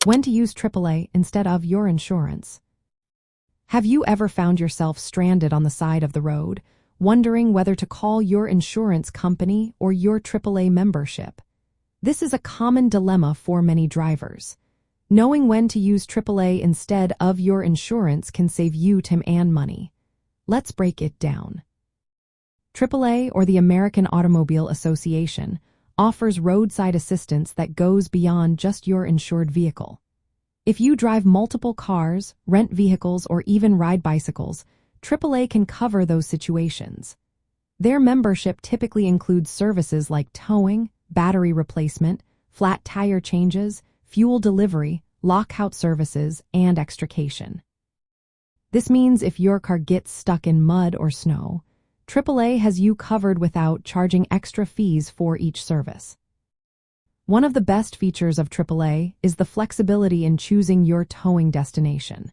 When to use AAA instead of your insurance. Have you ever found yourself stranded on the side of the road, wondering whether to call your insurance company or your AAA membership? This is a common dilemma for many drivers. Knowing when to use AAA instead of your insurance can save you time and money. Let's break it down. AAA, or the American Automobile Association, offers roadside assistance that goes beyond just your insured vehicle. If you drive multiple cars, rent vehicles, or even ride bicycles, AAA can cover those situations. Their membership typically includes services like towing, battery replacement, flat tire changes, fuel delivery, lockout services, and extrication. This means if your car gets stuck in mud or snow, AAA has you covered without charging extra fees for each service. One of the best features of AAA is the flexibility in choosing your towing destination.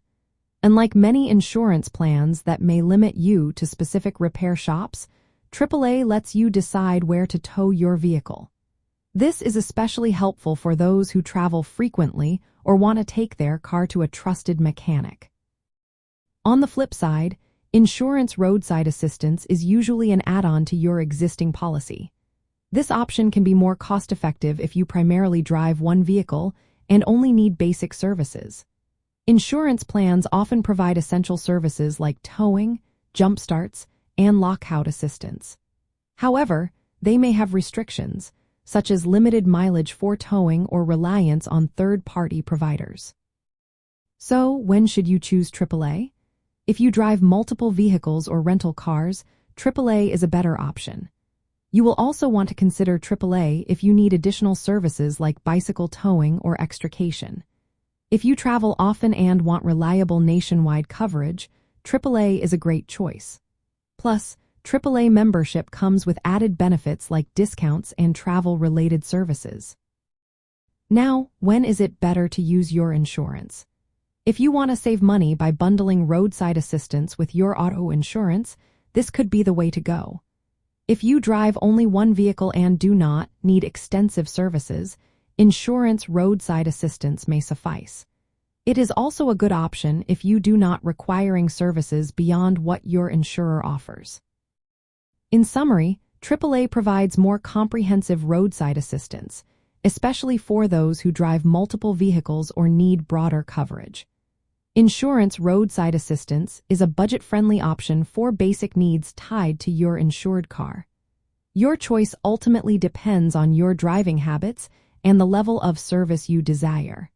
Unlike many insurance plans that may limit you to specific repair shops, AAA lets you decide where to tow your vehicle. This is especially helpful for those who travel frequently or want to take their car to a trusted mechanic. On the flip side, insurance roadside assistance is usually an add-on to your existing policy. This option can be more cost-effective if you primarily drive one vehicle and only need basic services. Insurance plans often provide essential services like towing, jump starts, and lockout assistance. However, they may have restrictions, such as limited mileage for towing or reliance on third-party providers. So, when should you choose AAA? If you drive multiple vehicles or rental cars, AAA is a better option. You will also want to consider AAA if you need additional services like bicycle towing or extrication. If you travel often and want reliable nationwide coverage, AAA is a great choice. Plus, AAA membership comes with added benefits like discounts and travel-related services. Now, when is it better to use your insurance? If you want to save money by bundling roadside assistance with your auto insurance, this could be the way to go. If you drive only one vehicle and do not need extensive services, insurance roadside assistance may suffice. It is also a good option if you do not requiring services beyond what your insurer offers. In summary, AAA provides more comprehensive roadside assistance, especially for those who drive multiple vehicles or need broader coverage. Insurance roadside assistance is a budget-friendly option for basic needs tied to your insured car. Your choice ultimately depends on your driving habits and the level of service you desire.